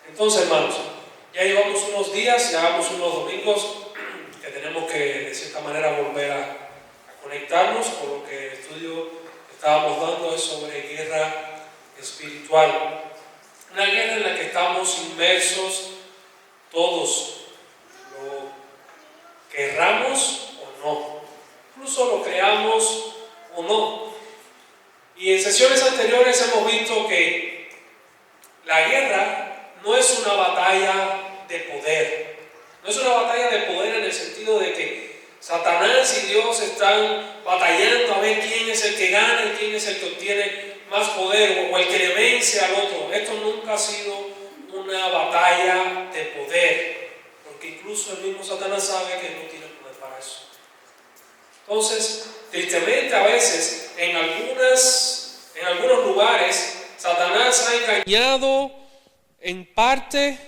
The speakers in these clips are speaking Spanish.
Entonces, hermanos, ya llevamos unos días, llevamos unos domingos que tenemos que de cierta manera volver a conectarnos con lo que el estudio que estábamos dando es sobre guerra espiritual. Una guerra en la que estamos inmersos todos, lo querramos o no, incluso lo creamos o no. Y en sesiones anteriores hemos visto que la guerra no es una batalla de poder. No es una batalla de poder en el sentido de que Satanás y Dios están batallando a ver quién es el que gana y quién es el que obtiene más poder o el que le vence al otro. Esto nunca ha sido una batalla de poder, porque incluso el mismo Satanás sabe que no tiene poder para eso. Entonces, tristemente a veces, en algunos lugares, Satanás ha engañado en parte,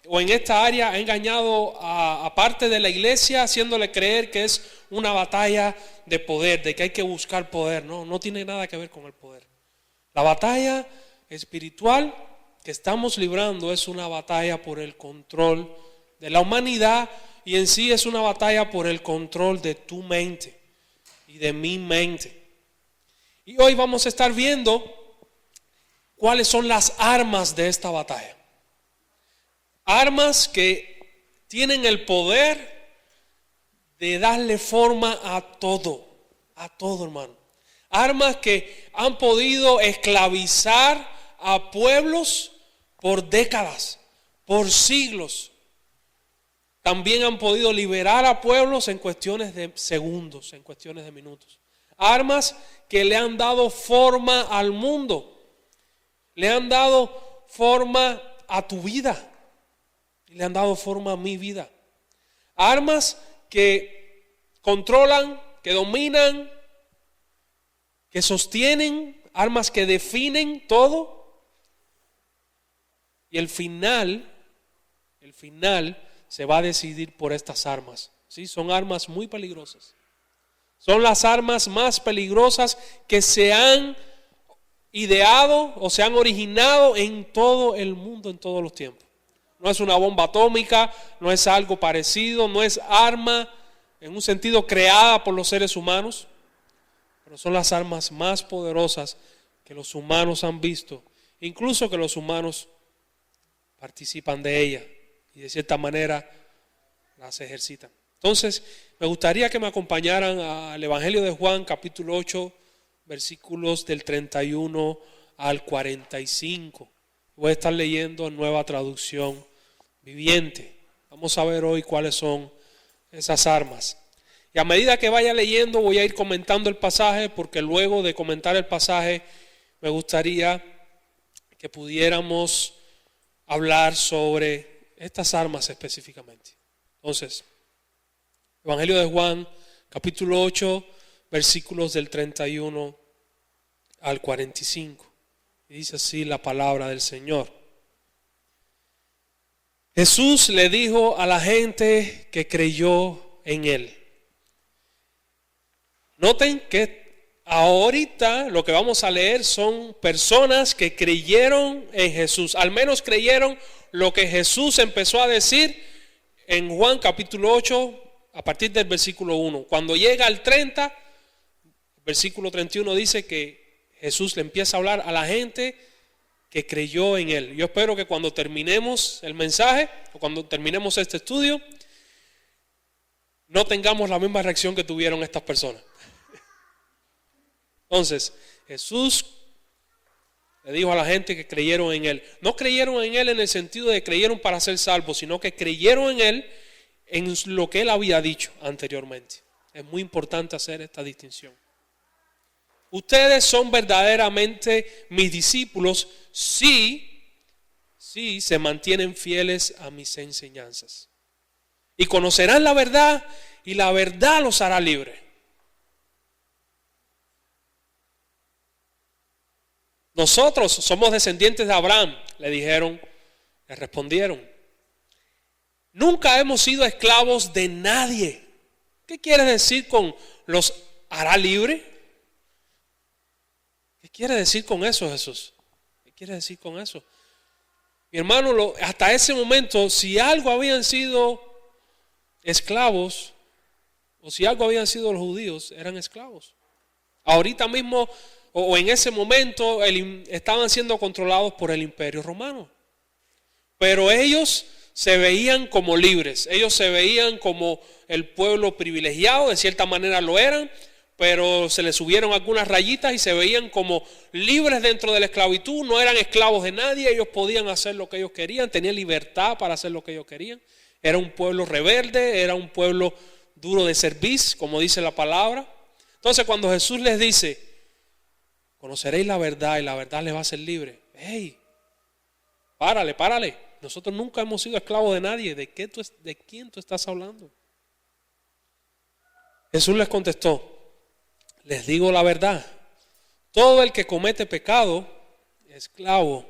o en esta área, ha engañado a parte de la iglesia, haciéndole creer que es una batalla de poder, de que hay que buscar poder. No tiene nada que ver con el poder. La batalla espiritual que estamos librando es una batalla por el control de la humanidad, y en sí es una batalla por el control de tu mente y de mi mente. Y hoy vamos a estar viendo cuáles son las armas de esta batalla. Armas que tienen el poder de darle forma a todo hermano. Armas que han podido esclavizar a pueblos por décadas, por siglos. También han podido liberar a pueblos en cuestiones de segundos, en cuestiones de minutos. Armas que le han dado forma al mundo, le han dado forma a tu vida, le han dado forma a mi vida. Armas que controlan, que dominan, que sostienen, armas que definen todo. Y el final se va a decidir por estas armas. ¿Sí? Son armas muy peligrosas. Son las armas más peligrosas que se han ideado o se han originado en todo el mundo, en todos los tiempos. No es una bomba atómica, no es algo parecido, no es arma en un sentido creada por los seres humanos, pero son las armas más poderosas que los humanos han visto, incluso que los humanos participan de ella y de cierta manera las ejercitan. Entonces, me gustaría que me acompañaran al Evangelio de Juan, capítulo 8, versículos del 31 al 45. Voy a estar leyendo en Nueva Traducción Viviente. Vamos a ver hoy cuáles son esas armas. Y a medida que vaya leyendo voy a ir comentando el pasaje, porque luego de comentar el pasaje me gustaría que pudiéramos hablar sobre estas armas específicamente. Entonces, Evangelio de Juan, capítulo 8, versículos del 31 al 45. Y dice así la palabra del Señor. Jesús le dijo a la gente que creyó en él. Noten que ahorita lo que vamos a leer son personas que creyeron en Jesús. Al menos creyeron lo que Jesús empezó a decir en Juan capítulo 8 a partir del versículo 1. Cuando llega al 30, versículo 31 dice que Jesús le empieza a hablar a la gente que creyó en él. Yo espero que cuando terminemos el mensaje o cuando terminemos este estudio no tengamos la misma reacción que tuvieron estas personas. Entonces, Jesús le dijo a la gente que creyeron en él. No creyeron en él en el sentido de creyeron para ser salvos, sino que creyeron en él en lo que él había dicho anteriormente. Es muy importante hacer esta distinción. Ustedes son verdaderamente mis discípulos si se mantienen fieles a mis enseñanzas. Y conocerán la verdad y la verdad los hará libres. Nosotros somos descendientes de Abraham, le respondieron. Nunca hemos sido esclavos de nadie. ¿Qué quiere decir con los hará libre? ¿Qué quiere decir con eso, Jesús? ¿Qué quiere decir con eso? Mi hermano, hasta ese momento, si algo habían sido esclavos, o si algo habían sido los judíos, eran esclavos. Ahorita mismo, o en ese momento, estaban siendo controlados por el Imperio Romano. Pero ellos se veían como libres, ellos se veían como el pueblo privilegiado, de cierta manera lo eran, pero se les subieron algunas rayitas y se veían como libres dentro de la esclavitud, no eran esclavos de nadie, ellos podían hacer lo que ellos querían, tenían libertad para hacer lo que ellos querían. Era un pueblo rebelde, era un pueblo duro de cerviz, como dice la palabra. Entonces cuando Jesús les dice, conoceréis la verdad y la verdad les va a hacer libre. ¡Hey! Párale. Nosotros nunca hemos sido esclavos de nadie. ¿De quién tú estás hablando? Jesús les contestó, les digo la verdad. Todo el que comete pecado, esclavo,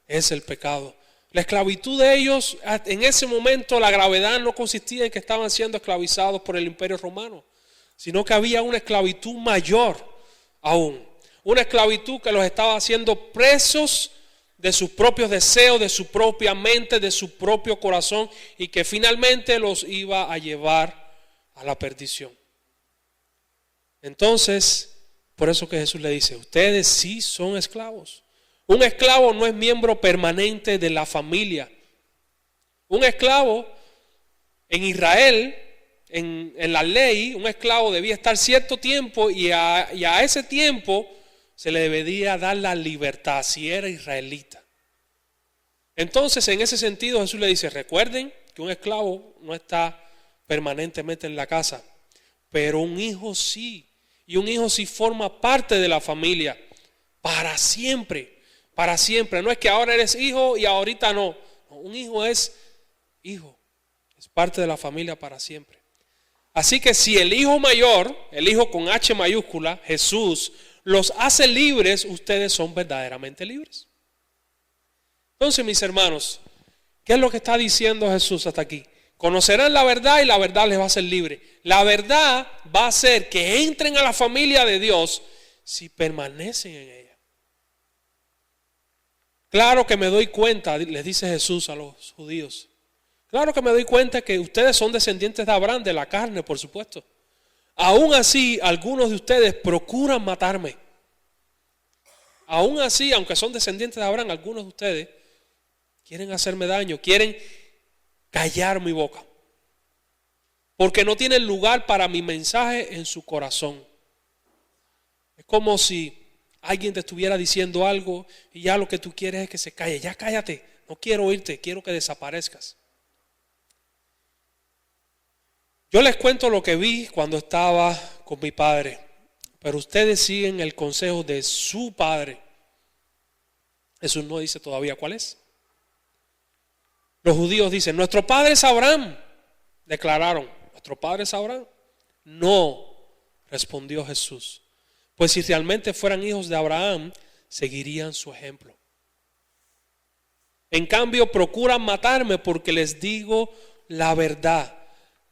es el pecado. La esclavitud de ellos, en ese momento la gravedad no consistía en que estaban siendo esclavizados por el Imperio Romano, sino que había una esclavitud mayor aún. Una esclavitud que los estaba haciendo presos de sus propios deseos, de su propia mente, de su propio corazón, y que finalmente los iba a llevar a la perdición. Entonces, por eso que Jesús le dice, ustedes sí son esclavos. Un esclavo no es miembro permanente de la familia. Un esclavo en Israel, en la ley, un esclavo debía estar cierto tiempo y a ese tiempo se le debería dar la libertad si era israelita. Entonces, en ese sentido, Jesús le dice, recuerden que un esclavo no está permanentemente en la casa, pero un hijo sí. Y un hijo sí forma parte de la familia para siempre, para siempre. No es que ahora eres hijo y ahorita no. Un hijo es hijo, es parte de la familia para siempre. Así que si el hijo mayor, el hijo con H mayúscula, Jesús, los hace libres, ustedes son verdaderamente libres. Entonces, mis hermanos, ¿qué es lo que está diciendo Jesús hasta aquí? Conocerán la verdad y la verdad les va a hacer libre. La verdad va a hacer que entren a la familia de Dios si permanecen en ella. Claro que me doy cuenta, les dice Jesús a los judíos. Claro que me doy cuenta que ustedes son descendientes de Abraham, de la carne, por supuesto. Aún así, algunos de ustedes procuran matarme. Aún así, aunque son descendientes de Abraham, algunos de ustedes quieren hacerme daño, quieren callar mi boca, porque no tienen lugar para mi mensaje en su corazón. Es como si alguien te estuviera diciendo algo y ya lo que tú quieres es que se calle. Ya cállate, no quiero oírte, quiero que desaparezcas. Yo les cuento lo que vi cuando estaba con mi padre, pero ustedes siguen el consejo de su padre. Jesús no dice todavía cuál es. Los judíos dicen, nuestro padre es Abraham. Declararon, nuestro padre es Abraham. No, respondió Jesús. Pues si realmente fueran hijos de Abraham, seguirían su ejemplo. En cambio, procuran matarme porque les digo la verdad,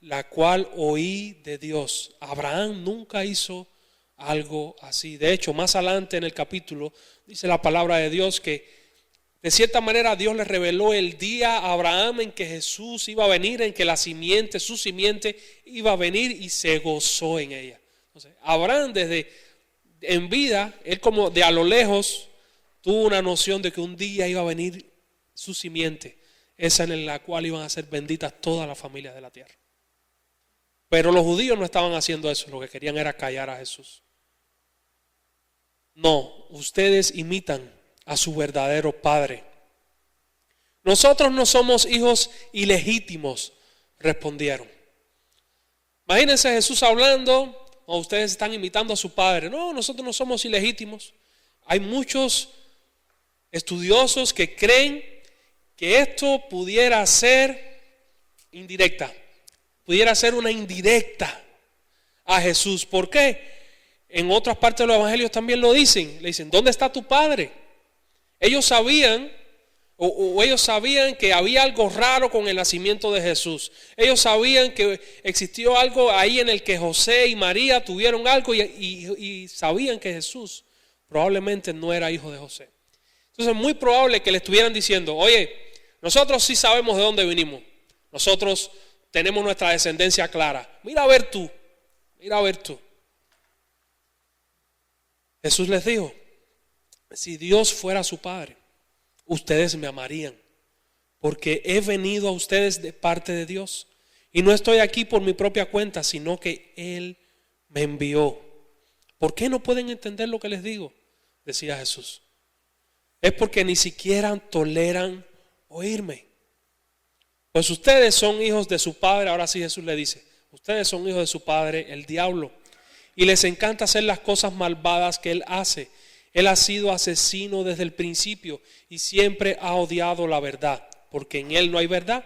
la cual oí de Dios. Abraham nunca hizo algo así. De hecho, más adelante en el capítulo, dice la palabra de Dios que de cierta manera Dios le reveló el día a Abraham en que Jesús iba a venir, en que la simiente, su simiente iba a venir, y se gozó en ella. Entonces, Abraham en vida, él como de a lo lejos tuvo una noción de que un día iba a venir su simiente, esa en la cual iban a ser benditas todas las familias de la tierra. Pero los judíos no estaban haciendo eso, lo que querían era callar a Jesús. No, ustedes imitan a su verdadero padre. Nosotros no somos hijos ilegítimos, respondieron. Imagínense Jesús hablando, o ustedes están imitando a su padre. No, nosotros no somos ilegítimos. Hay muchos estudiosos que creen que esto pudiera ser indirecta, pudiera ser una indirecta a Jesús. ¿Por qué? En otras partes de los evangelios también lo dicen. Le dicen, ¿dónde está tu padre? Ellos sabían, ellos sabían que había algo raro con el nacimiento de Jesús. Ellos sabían que existió algo ahí en el que José y María tuvieron algo y sabían que Jesús probablemente no era hijo de José. Entonces es muy probable que le estuvieran diciendo, oye, nosotros sí sabemos de dónde vinimos. Nosotros tenemos nuestra descendencia clara. Mira a ver tú, mira a ver tú. Jesús les dijo, si Dios fuera su Padre, ustedes me amarían, porque he venido a ustedes de parte de Dios. Y no estoy aquí por mi propia cuenta, sino que Él me envió. ¿Por qué no pueden entender lo que les digo?, decía Jesús. Es porque ni siquiera toleran oírme. Pues ustedes son hijos de su padre. Ahora sí Jesús le dice, ustedes son hijos de su padre, el diablo, y les encanta hacer las cosas malvadas que él hace. Él ha sido asesino desde el principio y siempre ha odiado la verdad, porque en él no hay verdad.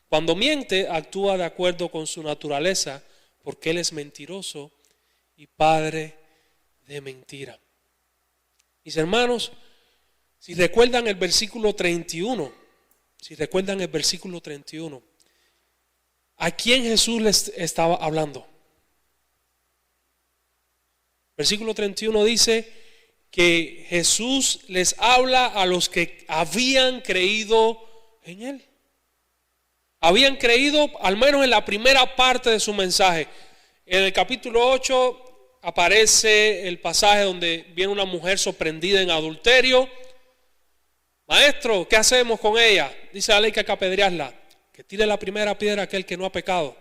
Cuando miente, actúa de acuerdo con su naturaleza, porque él es mentiroso y padre de mentira. Mis hermanos, si recuerdan el versículo 31, ¿a quién Jesús les estaba hablando? Versículo 31 dice que Jesús les habla a los que habían creído en Él. Habían creído al menos en la primera parte de su mensaje. En el capítulo 8 aparece el pasaje donde viene una mujer sorprendida en adulterio. Maestro, ¿qué hacemos con ella? Dice la ley que hay que apedrearla. Que tire la primera piedra aquel que no ha pecado.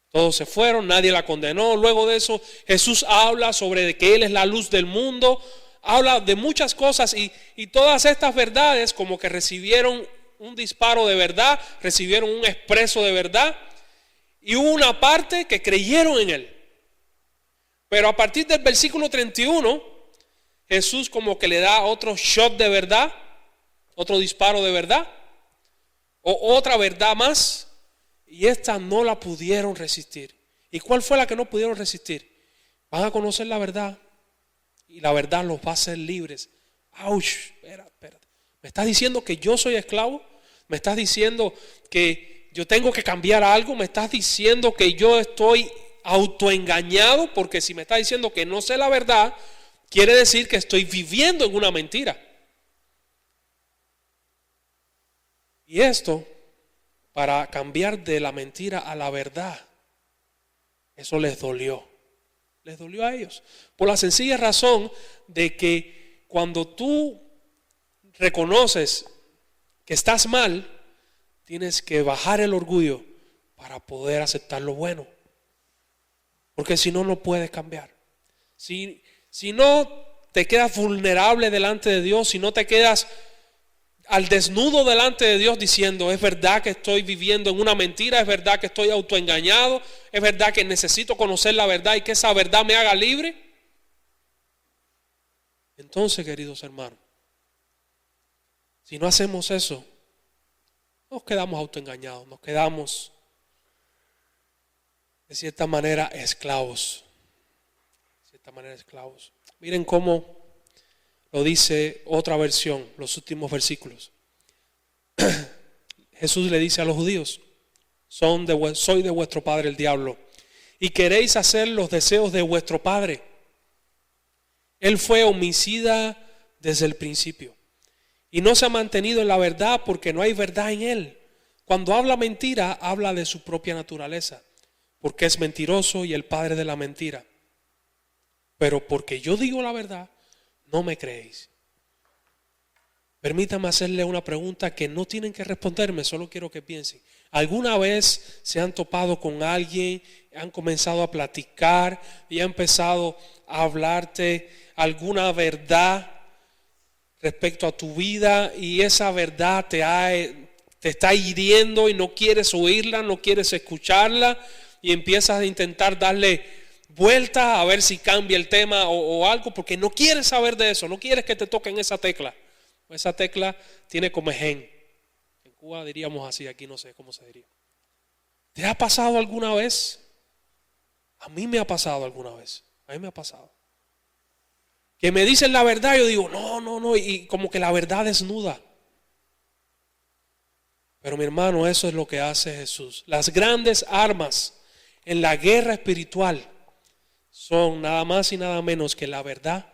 Todos se fueron, nadie la condenó. Luego de eso Jesús habla sobre que Él es la luz del mundo. Habla de muchas cosas y todas estas verdades como que recibieron un disparo de verdad, recibieron un expreso de verdad. Y hubo una parte que creyeron en Él. Pero a partir del versículo 31, Jesús como que le da otro shot de verdad, otro disparo de verdad, o otra verdad más. Y esta no la pudieron resistir. ¿Y cuál fue la que no pudieron resistir? Van a conocer la verdad y la verdad los va a hacer libres. ¡Auch! Espérate. ¿Me estás diciendo que yo soy esclavo? ¿Me estás diciendo que yo tengo que cambiar algo? ¿Me estás diciendo que yo estoy autoengañado? Porque si me estás diciendo que no sé la verdad, quiere decir que estoy viviendo en una mentira. Y esto, para cambiar de la mentira a la verdad, eso les dolió a ellos, por la sencilla razón de que cuando tú reconoces que estás mal, tienes que bajar el orgullo para poder aceptar lo bueno, porque si no, no puedes cambiar. Si no te quedas vulnerable delante de Dios, si no te quedas al desnudo delante de Dios diciendo, es verdad que estoy viviendo en una mentira, es verdad que estoy autoengañado, es verdad que necesito conocer la verdad y que esa verdad me haga libre. Entonces, queridos hermanos, si no hacemos eso, nos quedamos autoengañados, nos quedamos de cierta manera esclavos. Miren cómo lo dice otra versión, los últimos versículos. Jesús le dice a los judíos, soy de vuestro padre el diablo, y queréis hacer los deseos de vuestro padre. Él fue homicida desde el principio, y no se ha mantenido en la verdad porque no hay verdad en él. Cuando habla mentira, habla de su propia naturaleza, porque es mentiroso y el padre de la mentira. Pero porque yo digo la verdad, no me creéis. Permítame hacerle una pregunta que no tienen que responderme, solo quiero que piensen. ¿Alguna vez se han topado con alguien, han comenzado a platicar y ha empezado a hablarte alguna verdad respecto a tu vida y esa verdad te está hiriendo y no quieres oírla, no quieres escucharla y empiezas a intentar darle vuelta a ver si cambia el tema o algo, porque no quieres saber de eso, no quieres que te toquen esa tecla? Esa tecla tiene comején. En Cuba diríamos así, aquí no sé cómo se diría. ¿Te ha pasado alguna vez? A mí me ha pasado alguna vez. A mí me ha pasado. Que me dicen la verdad, yo digo, no, y como que la verdad desnuda. Pero mi hermano, eso es lo que hace Jesús. Las grandes armas en la guerra espiritual son nada más y nada menos que la verdad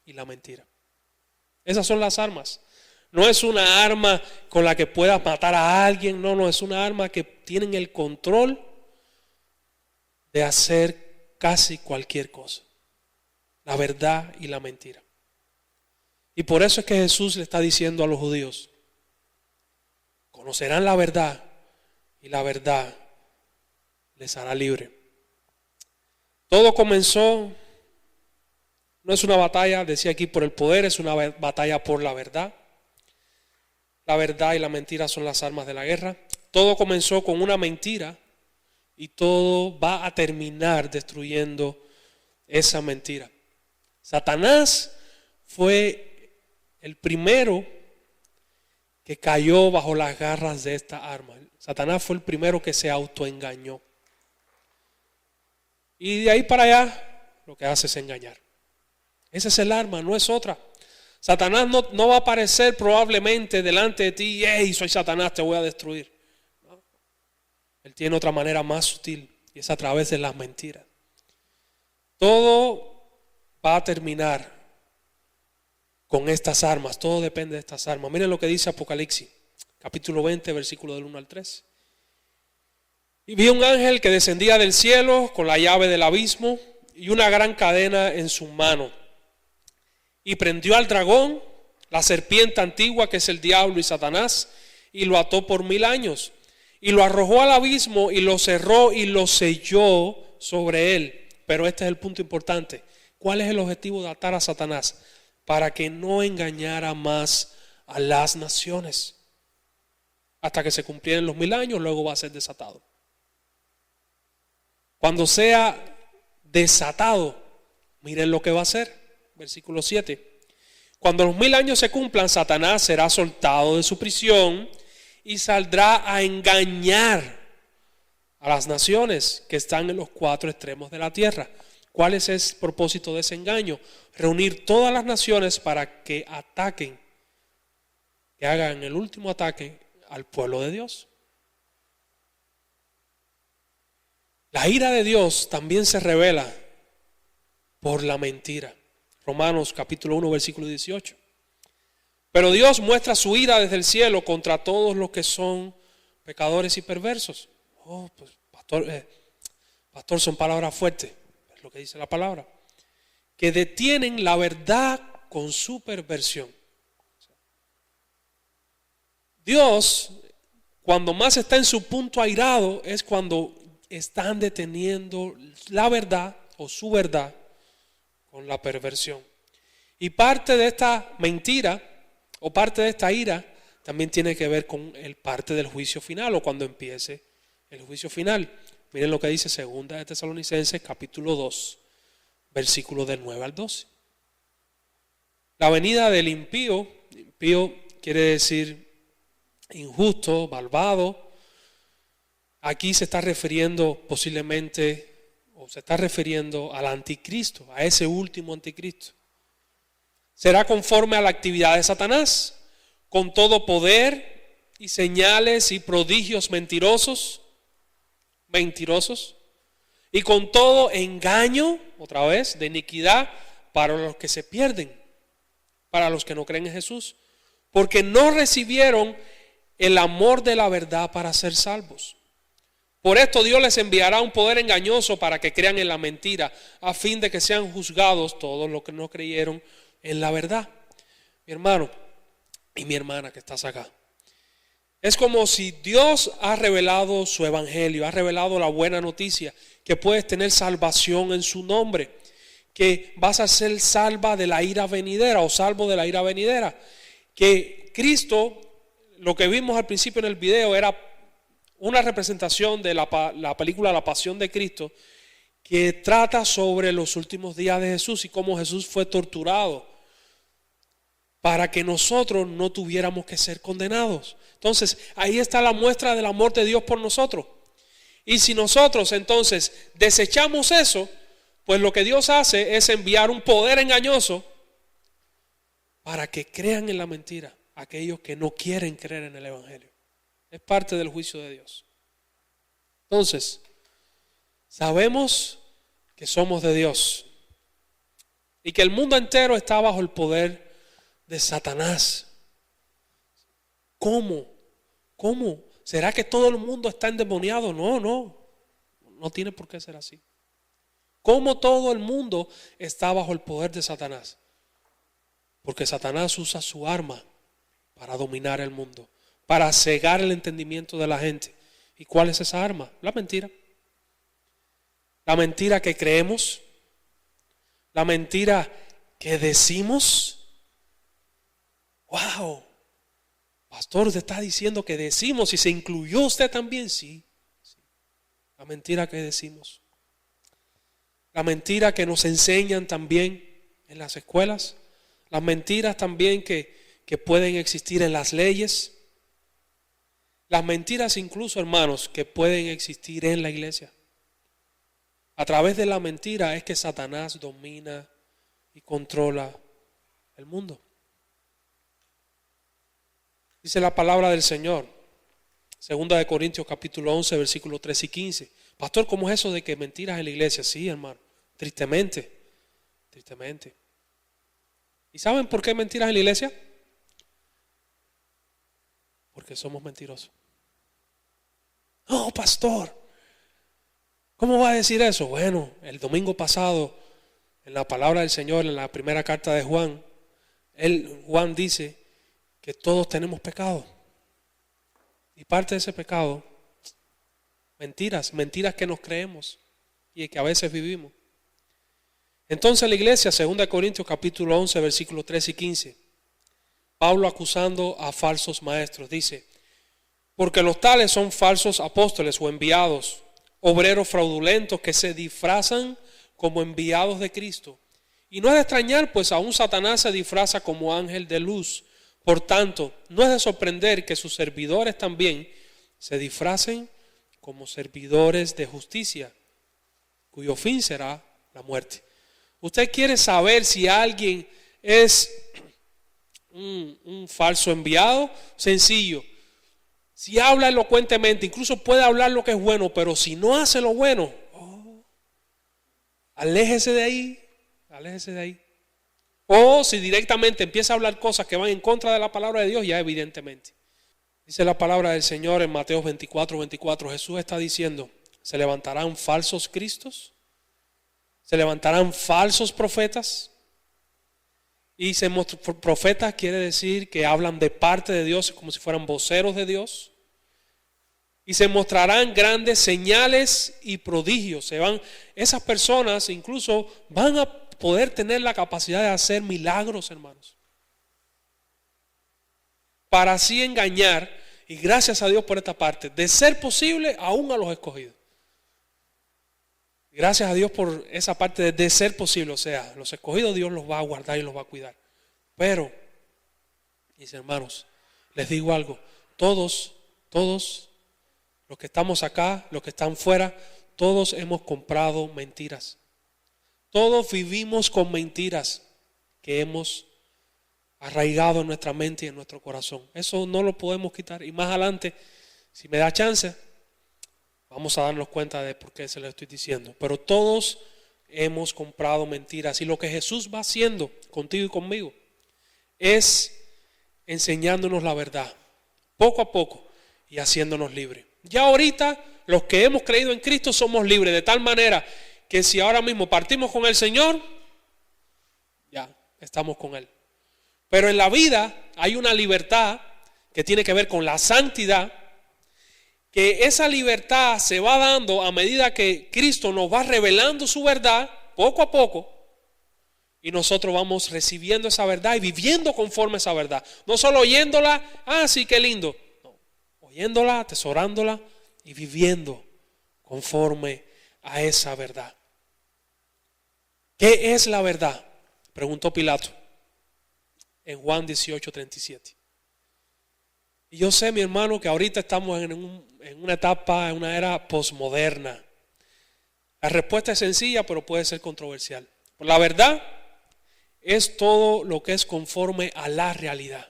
y la mentira. Esas son las armas. No es una arma con la que puedas matar a alguien. No, es una arma que tienen el control de hacer casi cualquier cosa. La verdad y la mentira. Y por eso es que Jesús le está diciendo a los judíos: conocerán la verdad y la verdad les hará libre. Todo comenzó, no es una batalla, decía aquí, por el poder, es una batalla por la verdad. La verdad y la mentira son las armas de la guerra. Todo comenzó con una mentira y todo va a terminar destruyendo esa mentira. Satanás fue el primero que cayó bajo las garras de esta arma. Satanás fue el primero que se autoengañó. Y de ahí para allá lo que hace es engañar. Ese es el arma, no es otra. Satanás no va a aparecer probablemente delante de ti: hey, soy Satanás, te voy a destruir. No. Él tiene otra manera más sutil, y es a través de las mentiras. Todo va a terminar con estas armas. Todo depende de estas armas. Miren lo que dice Apocalipsis, capítulo 20, versículo del 1 al 3. Y vi un ángel que descendía del cielo con la llave del abismo y una gran cadena en su mano. Y prendió al dragón, la serpiente antigua, que es el diablo y Satanás, y lo ató por 1000 años. Y lo arrojó al abismo y lo cerró y lo selló sobre él. Pero este es el punto importante. ¿Cuál es el objetivo de atar a Satanás? Para que no engañara más a las naciones. Hasta que se cumplieran los 1000 años, luego va a ser desatado. Cuando sea desatado, miren lo que va a hacer. Versículo 7. Cuando los 1000 años se cumplan, Satanás será soltado de su prisión y saldrá a engañar a las naciones que están en los 4 extremos de la tierra. ¿Cuál es el propósito de ese engaño? Reunir todas las naciones para que ataquen, que hagan el último ataque al pueblo de Dios. La ira de Dios también se revela por la mentira. Romanos capítulo 1, versículo 18. Pero Dios muestra su ira desde el cielo contra todos los que son pecadores y perversos. Pues pastor, son palabras fuertes, es lo que dice la palabra. Que detienen la verdad con su perversión. Dios, cuando más está en su punto airado, es cuando están deteniendo la verdad o su verdad con la perversión. Y parte de esta mentira o parte de esta ira también tiene que ver con el parte del juicio final, o cuando empiece el juicio final. Miren lo que dice 2 de Tesalonicenses capítulo 2, versículos del 9 al 12. La venida del impío quiere decir injusto, malvado. Aquí se está refiriendo posiblemente, o se está refiriendo al anticristo, a ese último anticristo. Será conforme a la actividad de Satanás, con todo poder y señales y prodigios mentirosos, y con todo engaño, otra vez, de iniquidad para los que se pierden, para los que no creen en Jesús, porque no recibieron el amor de la verdad para ser salvos. Por esto Dios les enviará un poder engañoso para que crean en la mentira, a fin de que sean juzgados todos los que no creyeron en la verdad. Mi hermano y mi hermana que estás acá, es como si Dios ha revelado su evangelio, ha revelado la buena noticia, que puedes tener salvación en su nombre, que vas a ser salva de la ira venidera o salvo de la ira venidera, que Cristo, lo que vimos al principio en el video, era una representación de la película La Pasión de Cristo, que trata sobre los últimos días de Jesús y cómo Jesús fue torturado para que nosotros no tuviéramos que ser condenados. Entonces, ahí está la muestra del amor de Dios por nosotros. Y si nosotros entonces desechamos eso, pues lo que Dios hace es enviar un poder engañoso para que crean en la mentira aquellos que no quieren creer en el evangelio. Es parte del juicio de Dios. Entonces, sabemos que somos de Dios y que el mundo entero está bajo el poder de Satanás. ¿Cómo? ¿Cómo? ¿Será que todo el mundo está endemoniado? No tiene por qué ser así. ¿Cómo todo el mundo está bajo el poder de Satanás? Porque Satanás usa su arma para dominar el mundo, para cegar el entendimiento de la gente. ¿Y cuál es esa arma? La mentira. La mentira que creemos, la mentira que decimos. ¡Wow! Pastor, usted está diciendo que decimos, y se incluyó usted también. Sí. La mentira que decimos. La mentira que nos enseñan también en las escuelas. Las mentiras también que pueden existir en las leyes. Las mentiras incluso, hermanos, que pueden existir en la iglesia. A través de la mentira es que Satanás domina y controla el mundo. Dice la palabra del Señor, 2 Corintios capítulo 11, versículos 13 y 15. Pastor, ¿cómo es eso de que mentiras en la iglesia? Sí, hermano, tristemente. ¿Y saben por qué mentiras en la iglesia? Porque somos mentirosos. No, pastor, ¿cómo va a decir eso? Bueno, el domingo pasado, en la palabra del Señor, en la primera carta de Juan, Juan dice que todos tenemos pecado. Y parte de ese pecado, mentiras que nos creemos y que a veces vivimos. Entonces la iglesia, 2 Corintios capítulo 11, versículos 13 y 15, Pablo acusando a falsos maestros, dice: porque los tales son falsos apóstoles o enviados, obreros fraudulentos que se disfrazan como enviados de Cristo. Y no es de extrañar, pues aún Satanás se disfraza como ángel de luz. Por tanto, no es de sorprender que sus servidores también se disfracen como servidores de justicia, cuyo fin será la muerte. ¿Usted quiere saber si alguien es un falso enviado? Sencillo. Si habla elocuentemente, incluso puede hablar lo que es bueno, pero si no hace lo bueno, aléjese de ahí. O si directamente empieza a hablar cosas que van en contra de la palabra de Dios, ya evidentemente. Dice la palabra del Señor en Mateo 24, Jesús está diciendo: se levantarán falsos cristos, se levantarán falsos profetas. Y profetas quiere decir que hablan de parte de Dios como si fueran voceros de Dios. Y se mostrarán grandes señales y prodigios. Esas personas incluso van a poder tener la capacidad de hacer milagros, hermanos, para así engañar, y gracias a Dios por esta parte, de ser posible, aún a los escogidos. Gracias a Dios por esa parte de ser posible, o sea, los escogidos Dios los va a guardar y los va a cuidar. Pero, mis hermanos, les digo algo: todos los que estamos acá, los que están fuera, todos hemos comprado mentiras. Todos vivimos con mentiras que hemos arraigado en nuestra mente y en nuestro corazón. Eso no lo podemos quitar. Y más adelante, si me da chance, vamos a darnos cuenta de por qué se lo estoy diciendo. Pero todos hemos comprado mentiras. Y lo que Jesús va haciendo contigo y conmigo es enseñándonos la verdad, poco a poco, y haciéndonos libres. Ya ahorita, los que hemos creído en Cristo somos libres, de tal manera que si ahora mismo partimos con el Señor, ya estamos con Él. Pero en la vida hay una libertad que tiene que ver con la santidad, que esa libertad se va dando a medida que Cristo nos va revelando su verdad, poco a poco, y nosotros vamos recibiendo esa verdad y viviendo conforme a esa verdad. No solo oyéndola, sí, qué lindo. No, oyéndola, atesorándola y viviendo conforme a esa verdad. ¿Qué es la verdad?, preguntó Pilato en Juan 18:37. Y yo sé, mi hermano, que ahorita estamos en una etapa, en una era posmoderna. La respuesta es sencilla, pero puede ser controversial. La verdad es todo lo que es conforme a la realidad,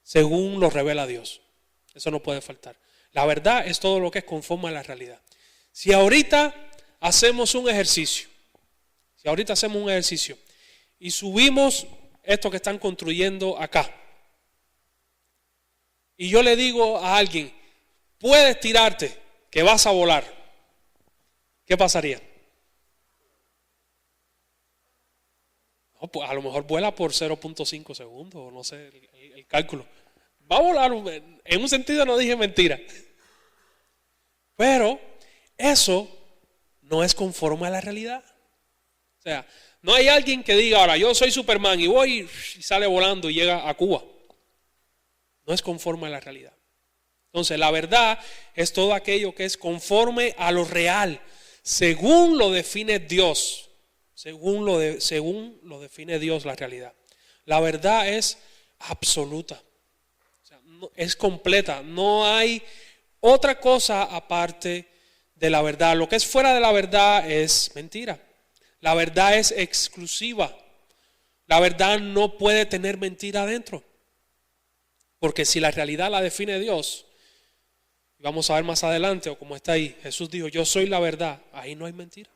según lo revela Dios. Eso no puede faltar. La verdad es todo lo que es conforme a la realidad. Si ahorita hacemos un ejercicio, y subimos esto que están construyendo acá, y yo le digo a alguien, puedes tirarte, que vas a volar, ¿qué pasaría? No, pues a lo mejor vuela por 0.5 segundos, o no sé el cálculo. Va a volar, en un sentido no dije mentira. Pero eso no es conforme a la realidad. O sea, no hay alguien que diga, ahora yo soy Superman y voy y sale volando y llega a Cuba. No es conforme a la realidad. Entonces la verdad es todo aquello que es conforme a lo real, según lo define Dios. Según lo define Dios la realidad. La verdad es absoluta. O sea, es completa. No hay otra cosa aparte de la verdad. Lo que es fuera de la verdad es mentira. La verdad es exclusiva. La verdad no puede tener mentira adentro. Porque si la realidad la define Dios, vamos a ver más adelante, o como está ahí, Jesús dijo, yo soy la verdad. Ahí no hay mentira.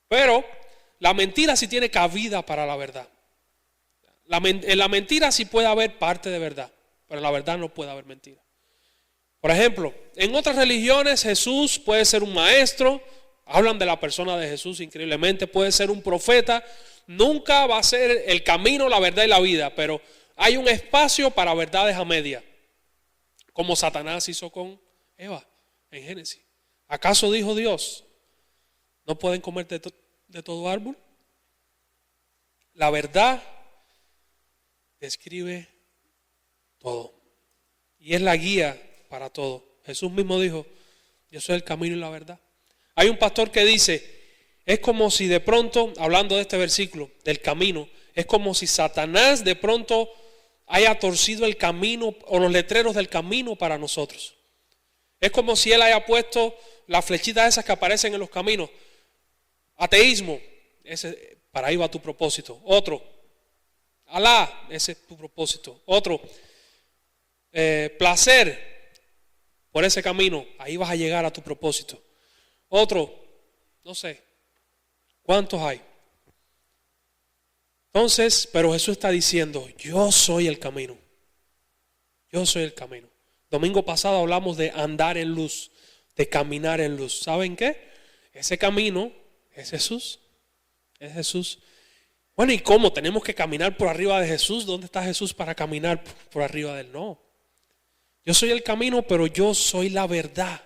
Pero la mentira sí tiene cabida para la verdad. En la mentira sí puede haber parte de verdad, pero en la verdad no puede haber mentira. Por ejemplo, en otras religiones Jesús puede ser un maestro, hablan de la persona de Jesús increíblemente, puede ser un profeta, nunca va a ser el camino, la verdad y la vida, pero hay un espacio para verdades a media, como Satanás hizo con Eva en Génesis. ¿Acaso dijo Dios, no pueden comer de todo árbol? La verdad describe todo y es la guía para todo. Jesús mismo dijo, yo soy el camino y la verdad. Hay un pastor que dice, es como si de pronto, hablando de este versículo, del camino, es como si Satanás de pronto haya torcido el camino o los letreros del camino para nosotros. Es como si él haya puesto las flechitas esas que aparecen en los caminos. Ateísmo, ese, para ahí va tu propósito. Otro, Alá, ese es tu propósito. Otro, placer, por ese camino, ahí vas a llegar a tu propósito. Otro, no sé, ¿cuántos hay? Entonces, pero Jesús está diciendo, yo soy el camino. Yo soy el camino. Domingo pasado hablamos de andar en luz, de caminar en luz. ¿Saben qué? Ese camino es Jesús. Es Jesús. Bueno, ¿y cómo? ¿Tenemos que caminar por arriba de Jesús? ¿Dónde está Jesús para caminar por arriba de él? No. Yo soy el camino, pero yo soy la verdad.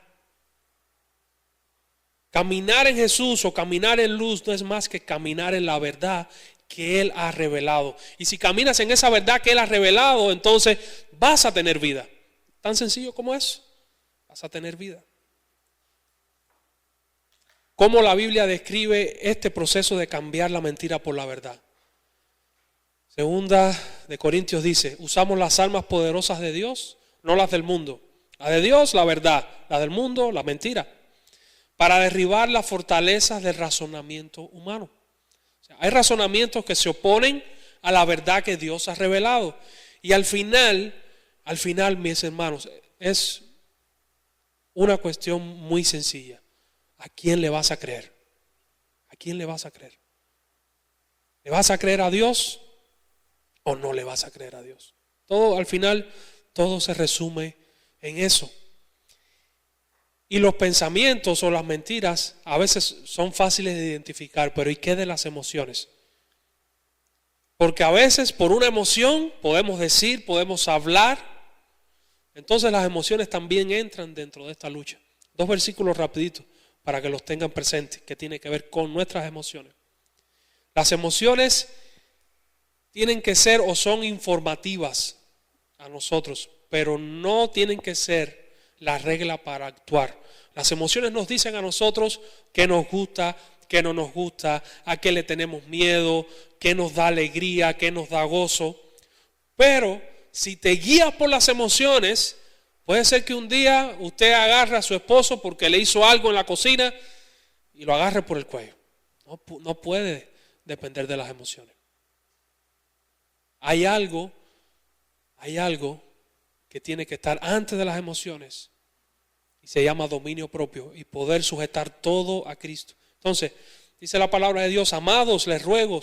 Caminar en Jesús o caminar en luz no es más que caminar en la verdad que Él ha revelado. Y si caminas en esa verdad que Él ha revelado, entonces vas a tener vida. Tan sencillo como es. Vas a tener vida. ¿Cómo la Biblia describe este proceso de cambiar la mentira por la verdad? Segunda de Corintios dice, usamos las armas poderosas de Dios, no las del mundo. La de Dios, la verdad. La del mundo, la mentira. Para derribar las fortalezas del razonamiento humano. O sea, hay razonamientos que se oponen a la verdad que Dios ha revelado. Y al final, mis hermanos, es una cuestión muy sencilla. ¿A quién le vas a creer? ¿A quién le vas a creer? ¿Le vas a creer a Dios o no le vas a creer a Dios? Todo, al final, todo se resume en eso. Y los pensamientos o las mentiras a veces son fáciles de identificar, pero ¿y qué de las emociones? Porque a veces por una emoción podemos decir, podemos hablar. Entonces las emociones también entran dentro de esta lucha. 2 versículos rapiditos para que los tengan presentes, que tiene que ver con nuestras emociones. Las emociones tienen que ser o son informativas a nosotros, pero no tienen que ser la regla para actuar. Las emociones nos dicen a nosotros qué nos gusta, qué no nos gusta, a qué le tenemos miedo, qué nos da alegría, qué nos da gozo. Pero si te guías por las emociones, puede ser que un día usted agarre a su esposo porque le hizo algo en la cocina y lo agarre por el cuello. No puede depender de las emociones. Hay algo que tiene que estar antes de las emociones y se llama dominio propio y poder sujetar todo a Cristo. Entonces, dice la palabra de Dios, amados, les ruego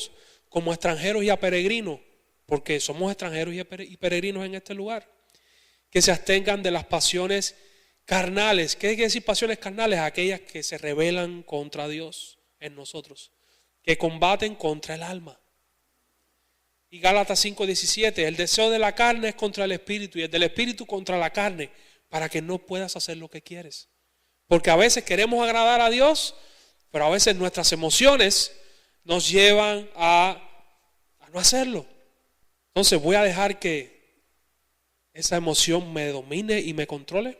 como extranjeros y a peregrinos, porque somos extranjeros y peregrinos en este lugar, que se abstengan de las pasiones carnales. ¿Qué quiere decir pasiones carnales? Aquellas que se rebelan contra Dios en nosotros, que combaten contra el alma. Y Gálatas 5:17, el deseo de la carne es contra el espíritu y el del espíritu contra la carne, para que no puedas hacer lo que quieres. Porque a veces queremos agradar a Dios, pero a veces nuestras emociones nos llevan a no hacerlo. Entonces, ¿voy a dejar que esa emoción me domine y me controle?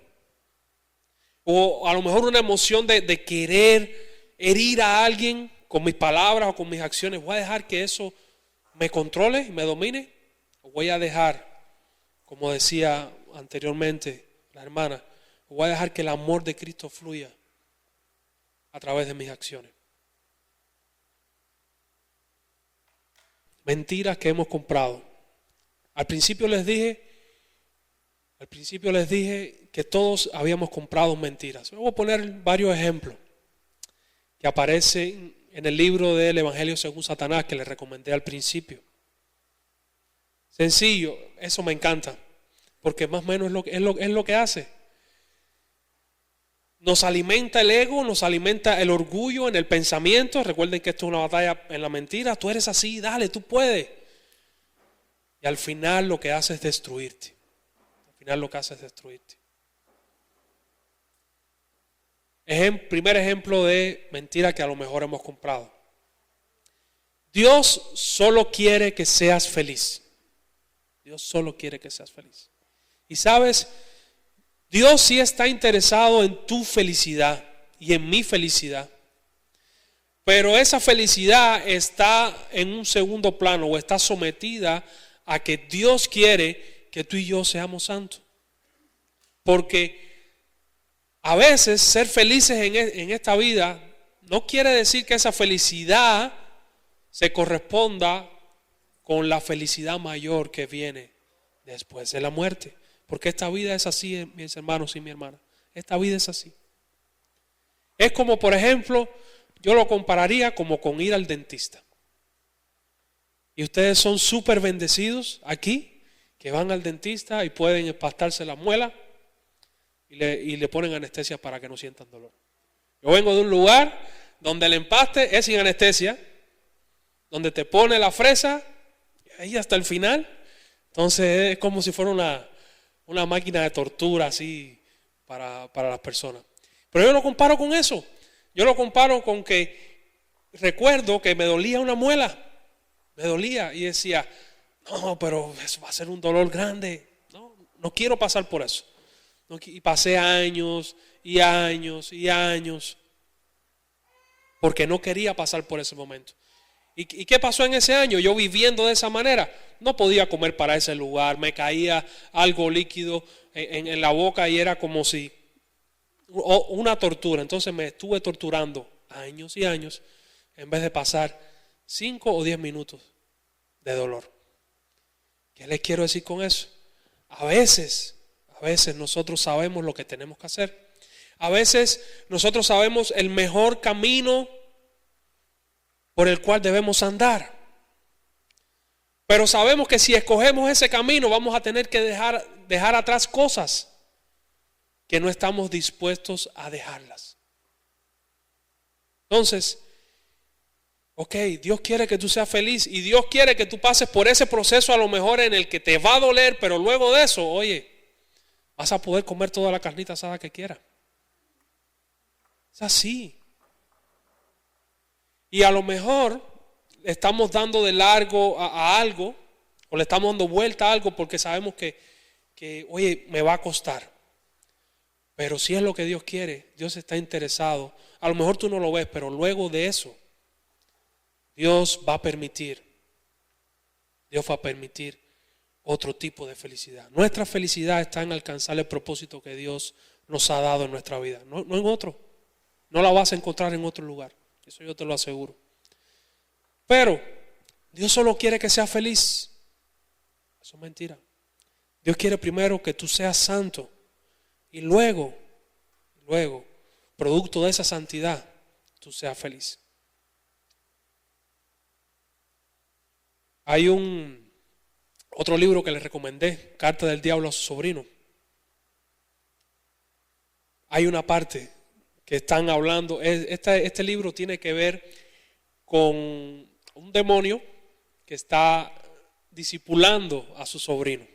O a lo mejor una emoción de querer herir a alguien con mis palabras o con mis acciones. ¿Voy a dejar que eso me controle y me domine? ¿O voy a dejar, como decía anteriormente la hermana, voy a dejar que el amor de Cristo fluya a través de mis acciones? Mentiras que hemos comprado. Al principio les dije que todos habíamos comprado mentiras. Voy a poner varios ejemplos que aparecen en el libro del Evangelio según Satanás que les recomendé al principio. Sencillo, eso me encanta, porque más o menos es lo que hace. Nos alimenta el ego, nos alimenta el orgullo en el pensamiento. Recuerden que esto es una batalla en la mentira. Tú eres así, dale, tú puedes. Y al final lo que hace es destruirte. Primer ejemplo de mentira que a lo mejor hemos comprado. Dios solo quiere que seas feliz. Dios solo quiere que seas feliz. Y sabes, Dios sí está interesado en tu felicidad y en mi felicidad. Pero esa felicidad está en un segundo plano o está sometida a que Dios quiere que tú y yo seamos santos. Porque a veces ser felices en esta vida no quiere decir que esa felicidad se corresponda con la felicidad mayor que viene después de la muerte. Porque esta vida es así, mis hermanos y mi hermana. Esta vida es así. Es como, por ejemplo, yo lo compararía como con ir al dentista. Y ustedes son súper bendecidos aquí, que van al dentista y pueden empastarse la muela y le ponen anestesia para que no sientan dolor. Yo vengo de un lugar donde el empaste es sin anestesia, donde te pone la fresa y ahí hasta el final. Entonces es como si fuera una máquina de tortura así para las personas. Pero yo lo comparo con eso. Yo lo comparo con que recuerdo que me dolía una muela. Me dolía y decía, no, pero eso va a ser un dolor grande. No quiero pasar por eso. Y pasé años y años y años porque no quería pasar por ese momento. ¿Y qué pasó en ese año? Yo viviendo de esa manera, no podía comer para ese lugar, me caía algo líquido en la boca y era como si una tortura. Entonces me estuve torturando años y años en vez de pasar 5 o 10 minutos de dolor. ¿Qué les quiero decir con eso? A veces nosotros sabemos lo que tenemos que hacer. A veces nosotros sabemos el mejor camino por el cual debemos andar. Pero sabemos que si escogemos ese camino vamos a tener que dejar atrás cosas que no estamos dispuestos a dejarlas. Entonces, Dios quiere que tú seas feliz y Dios quiere que tú pases por ese proceso a lo mejor en el que te va a doler, pero luego de eso, vas a poder comer toda la carnita asada que quieras. Es así. Y a lo mejor le estamos dando de largo a algo o le estamos dando vuelta a algo porque sabemos que me va a costar. Pero si es lo que Dios quiere, Dios está interesado. A lo mejor tú no lo ves, pero luego de eso, Dios va a permitir otro tipo de felicidad. Nuestra felicidad está en alcanzar el propósito que Dios nos ha dado en nuestra vida, no en otro. No la vas a encontrar en otro lugar, eso yo te lo aseguro. Pero Dios solo quiere que seas feliz. Eso es mentira. Dios quiere primero que tú seas santo y luego, producto de esa santidad, tú seas feliz. Hay otro libro que le recomendé, Carta del Diablo a su sobrino. hay una parte que están hablando. Este libro tiene que ver con un demonio que está discipulando a su sobrino.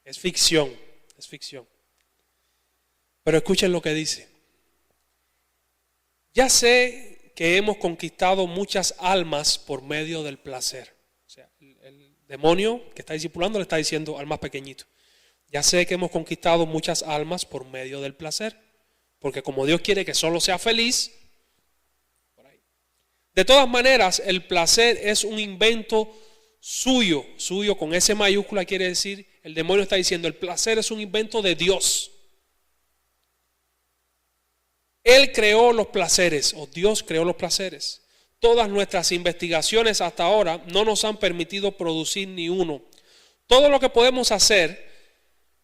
Es ficción, es ficción. Pero escuchen lo que dice. Ya sé que hemos conquistado muchas almas por medio del placer. O sea, el demonio que está discipulando le está diciendo al más pequeñito: ya sé que hemos conquistado muchas almas por medio del placer. Porque como Dios quiere que solo sea feliz, por ahí. De todas maneras, el placer es un invento suyo. Suyo con S mayúscula quiere decir, el demonio está diciendo, el placer es un invento de Dios. Él creó los placeres, o Dios creó los placeres. Todas nuestras investigaciones hasta ahora no nos han permitido producir ni uno. Todo lo que podemos hacer,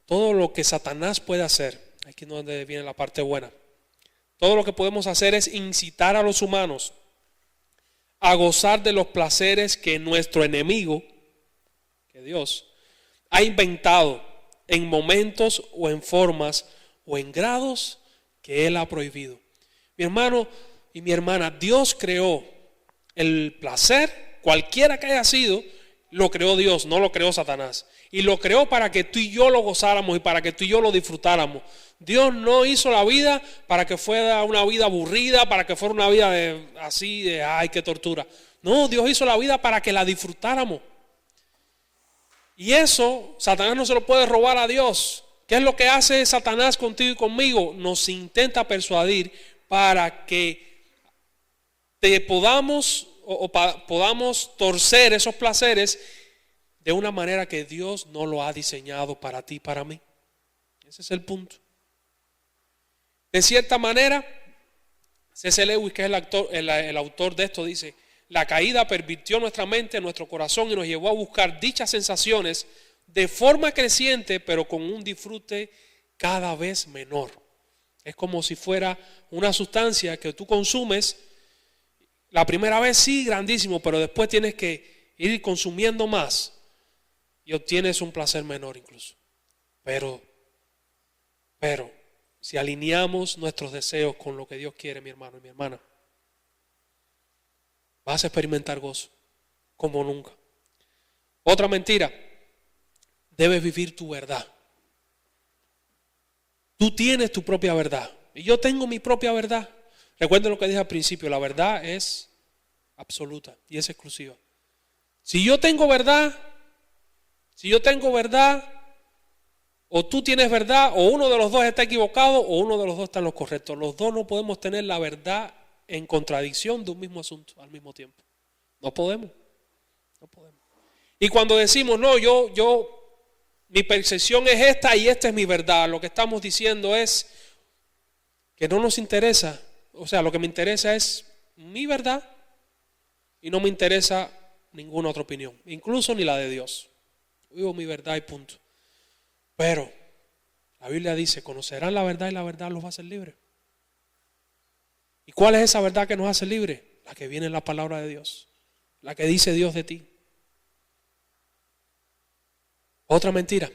todo lo que Satanás puede hacer, aquí es donde viene la parte buena. Todo lo que podemos hacer es incitar a los humanos a gozar de los placeres que nuestro enemigo, que Dios, ha inventado en momentos o en formas o en grados que Él ha prohibido. Mi hermano y mi hermana, Dios creó el placer, cualquiera que haya sido, lo creó Dios, no lo creó Satanás. Y lo creó para que tú y yo lo gozáramos y para que tú y yo lo disfrutáramos. Dios no hizo la vida para que fuera una vida aburrida, para que fuera una vida así de ay, qué tortura. No, Dios hizo la vida para que la disfrutáramos. Y eso, Satanás no se lo puede robar a Dios. ¿Qué es lo que hace Satanás contigo y conmigo? Nos intenta persuadir para que podamos torcer esos placeres de una manera que Dios no lo ha diseñado para ti y para mí. Ese es el punto. De cierta manera, C.S. Lewis, que es el autor de esto, dice: la caída pervirtió nuestra mente, nuestro corazón y nos llevó a buscar dichas sensaciones de forma creciente, pero con un disfrute cada vez menor. Es como si fuera una sustancia que tú consumes. La primera vez sí, grandísimo, pero después tienes que ir consumiendo más y obtienes un placer menor incluso. Pero, si alineamos nuestros deseos con lo que Dios quiere, mi hermano y mi hermana, vas a experimentar gozo como nunca. Otra mentira: debes vivir tu verdad. Tú tienes tu propia verdad y yo tengo mi propia verdad. Recuerden lo que dije al principio: la verdad es absoluta y es exclusiva. Si yo tengo verdad, o tú tienes verdad, o uno de los dos está equivocado, o uno de los dos está en lo correcto. Los dos no podemos tener la verdad en contradicción de un mismo asunto al mismo tiempo. No podemos. Y cuando decimos, no, mi percepción es esta y esta es mi verdad, lo que estamos diciendo es que no nos interesa. O sea, lo que me interesa es mi verdad y no me interesa ninguna otra opinión, incluso ni la de Dios. Vivo mi verdad y punto. Pero la Biblia dice: conocerán la verdad y la verdad los va a hacer libres. ¿Y cuál es esa verdad que nos hace libres? La que viene en la palabra de Dios, la que dice Dios de ti. Otra mentira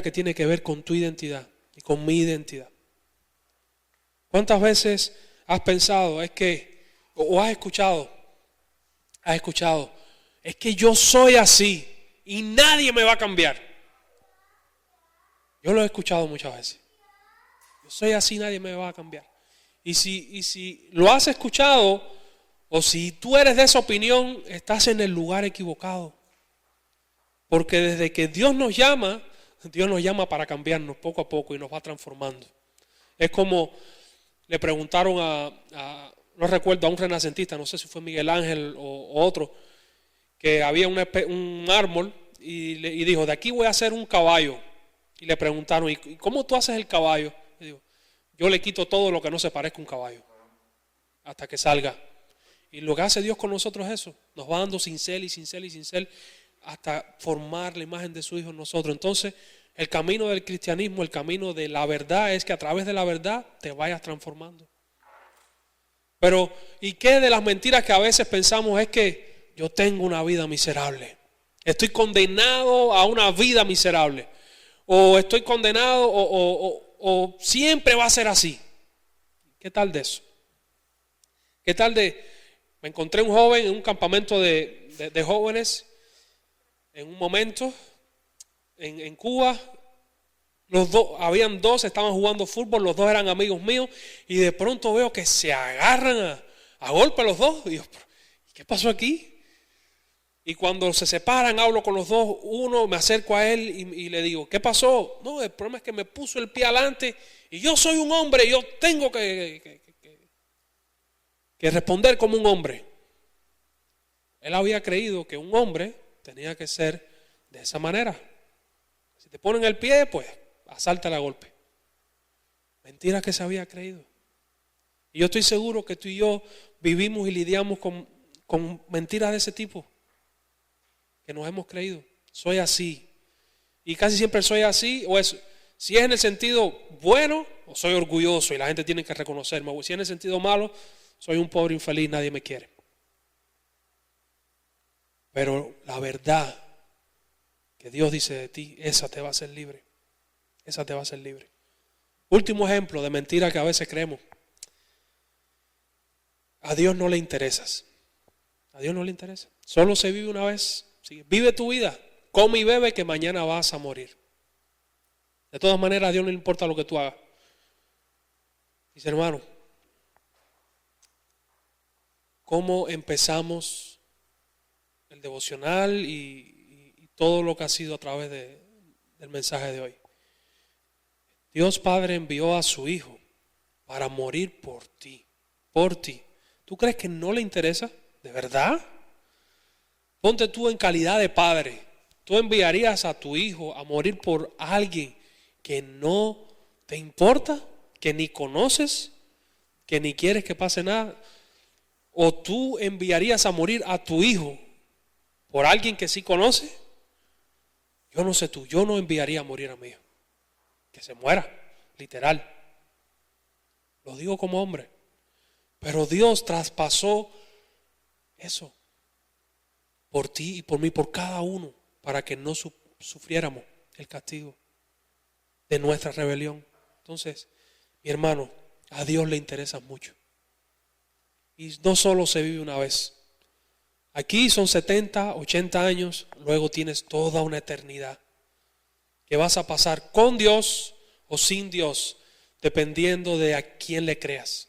que tiene que ver con tu identidad y con mi identidad. ¿Cuántas veces has pensado, has escuchado, es que yo soy así y nadie me va a cambiar? Yo lo he escuchado muchas veces. Yo soy así, nadie me va a cambiar. Y si lo has escuchado, o si tú eres de esa opinión, estás en el lugar equivocado. Porque desde que Dios nos llama para cambiarnos poco a poco y nos va transformando. Es como le preguntaron no recuerdo, a un renacentista, no sé si fue Miguel Ángel o otro, que había un árbol y dijo: de aquí voy a hacer un caballo. Y le preguntaron: ¿y cómo tú haces el caballo? Y digo: yo le quito todo lo que no se parezca a un caballo hasta que salga. Y lo que hace Dios con nosotros es eso, nos va dando cincel hasta formar la imagen de su Hijo en nosotros. Entonces, el camino del cristianismo, el camino de la verdad, es que a través de la verdad te vayas transformando. Pero, ¿y qué de las mentiras que a veces pensamos? Es que yo tengo una vida miserable, estoy condenado a una vida miserable, o estoy condenado, o siempre va a ser así. ¿Qué tal de eso? ¿Qué tal me encontré un joven en un campamento de jóvenes en un momento en Cuba? Habían dos, estaban jugando fútbol, los dos eran amigos míos, y de pronto veo que se agarran a golpe los dos. Y yo, ¿qué pasó aquí? Y cuando se separan, hablo con los dos, uno, me acerco a él y le digo, ¿qué pasó? No, el problema es que me puso el pie adelante y yo soy un hombre, yo tengo que responder como un hombre. Él había creído que un hombre tenía que ser de esa manera. Si te ponen el pie, pues asáltale a golpe. Mentira que se había creído. Y yo estoy seguro que tú y yo vivimos y lidiamos con mentiras de ese tipo que nos hemos creído. Soy así. Y casi siempre soy así, si es en el sentido bueno, o soy orgulloso y la gente tiene que reconocerme. O si es en el sentido malo, soy un pobre infeliz, nadie me quiere. Pero la verdad que Dios dice de ti, esa te va a hacer libre. Esa te va a hacer libre. Último ejemplo de mentira que a veces creemos. A Dios no le interesas. A Dios no le interesa. Solo se vive una vez. Sí, vive tu vida. Come y bebe que mañana vas a morir. De todas maneras, a Dios no le importa lo que tú hagas. Dice, hermano, ¿cómo empezamos el devocional y todo lo que ha sido a través del mensaje de hoy? Dios Padre envió a su Hijo para morir por ti. Por ti. ¿Tú crees que no le interesa? ¿De verdad? Ponte tú en calidad de padre. ¿Tú enviarías a tu hijo a morir por alguien que no te importa, que ni conoces, que ni quieres que pase nada? ¿O tú enviarías a morir a tu hijo por alguien que sí conoce? Yo no sé tú, yo no enviaría a morir a mi hijo. Que se muera, literal. Lo digo como hombre. Pero Dios traspasó eso por ti y por mí, por cada uno, para que no sufriéramos el castigo de nuestra rebelión. Entonces, mi hermano, a Dios le interesa mucho. Y no solo se vive una vez. Aquí son 70, 80 años, luego tienes toda una eternidad que vas a pasar con Dios o sin Dios, dependiendo de a quién le creas.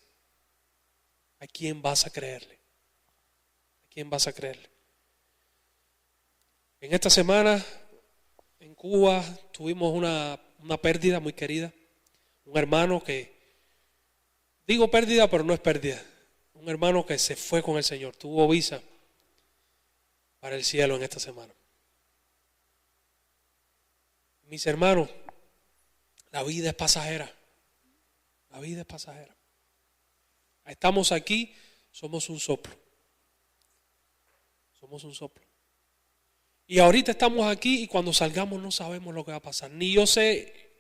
¿A quién vas a creerle? ¿A quién vas a creerle? En esta semana en Cuba tuvimos una pérdida muy querida. Un hermano que, digo pérdida, pero no es pérdida. Un hermano que se fue con el Señor, tuvo visa para el cielo en esta semana. Mis hermanos, la vida es pasajera. La vida es pasajera. Estamos aquí, somos un soplo. Somos un soplo. Y ahorita estamos aquí y cuando salgamos no sabemos lo que va a pasar. Ni yo sé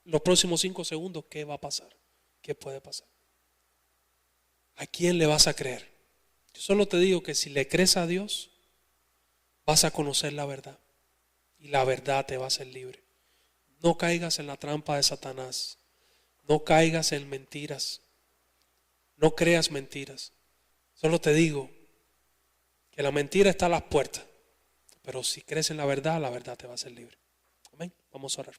los próximos 5 segundos qué va a pasar, qué puede pasar. ¿A quién le vas a creer? Yo solo te digo que si le crees a Dios, vas a conocer la verdad. Y la verdad te va a hacer libre. No caigas en la trampa de Satanás. No caigas en mentiras. No creas mentiras. Solo te digo que la mentira está a las puertas. Pero si crees en la verdad te va a hacer libre. Amén. Vamos a orar.